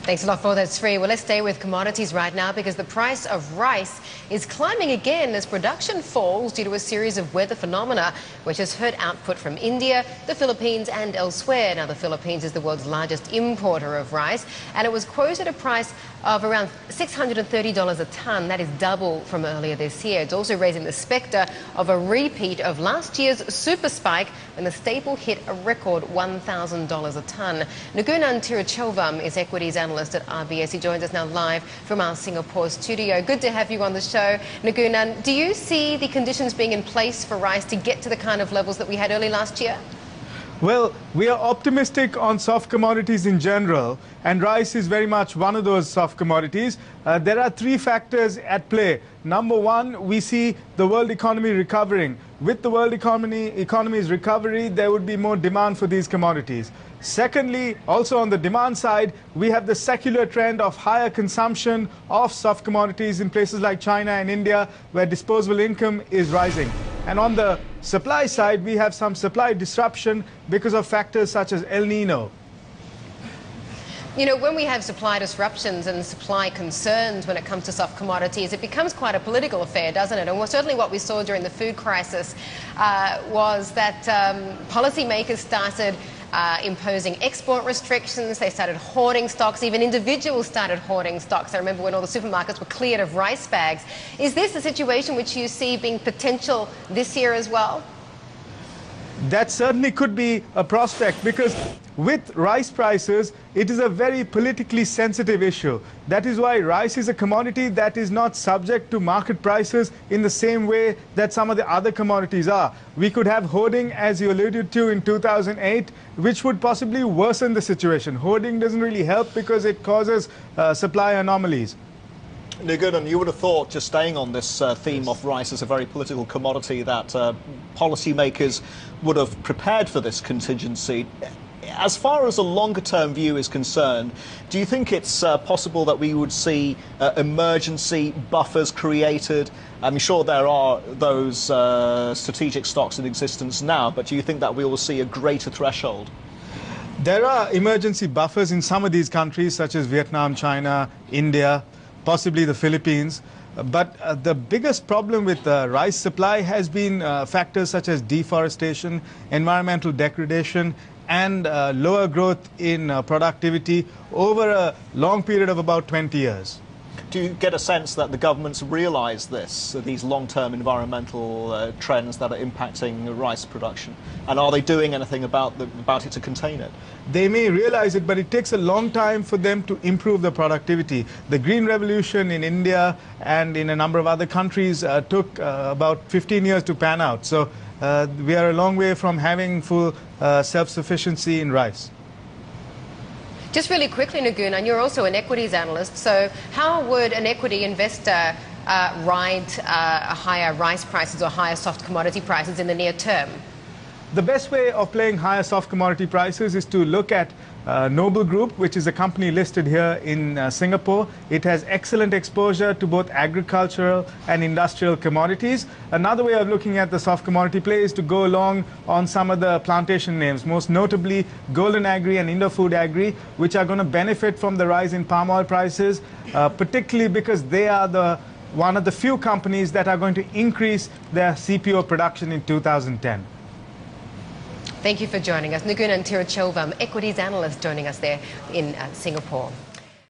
Thanks a lot for that, Sri. Well, let's stay with commodities right now because the price of rice is climbing again as production falls due to a series of weather phenomena which has hurt output from India, the Philippines and elsewhere. Now, the Philippines is the world's largest importer of rice, and it was quoted a price of around $630 a tonne. That is double from earlier this year. It's also raising the spectre of a repeat of last year's super spike when the staple hit a record $1,000 a tonne. Nirgunan Tiruchelvam is equities analyst at RBS. He joins us now live from our Singapore studio. Good to have you on the show, Nirgunan. Do you see the conditions being in place for rice to get to the kind of levels that we had early last year? Well, we are optimistic on soft commodities in general, and rice is very much one of those soft commodities. There are three factors at play. Number one, we see the world economy recovering. With the world economy's recovery, there would be more demand for these commodities. Secondly, also on the demand side, we have the secular trend of higher consumption of soft commodities in places like China and India, where disposable income is rising. And on the supply side, we have some supply disruption because of factors such as El Nino. You know, when we have supply disruptions and supply concerns when it comes to soft commodities, it becomes quite a political affair, doesn't it? And certainly what we saw during the food crisis was that policymakers started imposing export restrictions. They started hoarding stocks. Even individuals started hoarding stocks. I remember when all the supermarkets were cleared of rice bags. Is this a situation which you see being potential this year as well? That certainly could be a prospect, because with rice prices, it is a very politically sensitive issue. That is why rice is a commodity that is not subject to market prices in the same way that some of the other commodities are. We could have hoarding, as you alluded to, in 2008, which would possibly worsen the situation. Hoarding doesn't really help because it causes supply anomalies. Nirgunan, you would have thought, just staying on this theme of rice as a very political commodity, that policymakers would have prepared for this contingency. As far as a longer-term view is concerned, do you think it's possible that we would see emergency buffers created? I'm sure there are those strategic stocks in existence now, but do you think that we will see a greater threshold? There are emergency buffers in some of these countries, such as Vietnam, China, India, possibly the Philippines. But the biggest problem with rice supply has been factors such as deforestation, environmental degradation, and lower growth in productivity over a long period of about 20 years. Do you get a sense that the governments realise this, these long-term environmental trends that are impacting rice production? And are they doing anything about it to contain it? They may realise it, but it takes a long time for them to improve the productivity. The Green Revolution in India and in a number of other countries took about 15 years to pan out. So we are a long way from having full self-sufficiency in rice. Just really quickly, Nirgunan, you're also an equities analyst, so how would an equity investor ride higher rice prices or higher soft commodity prices in the near term? The best way of playing higher soft commodity prices is to look at Noble Group, which is a company listed here in Singapore. It has excellent exposure to both agricultural and industrial commodities. Another way of looking at the soft commodity play is to go along on some of the plantation names, most notably Golden Agri and Indofood Agri, which are going to benefit from the rise in palm oil prices, particularly because they are one of the few companies that are going to increase their CPO production in 2010. Thank you for joining us. Nirgunan Tiruchelvam, equities analyst, joining us there in Singapore.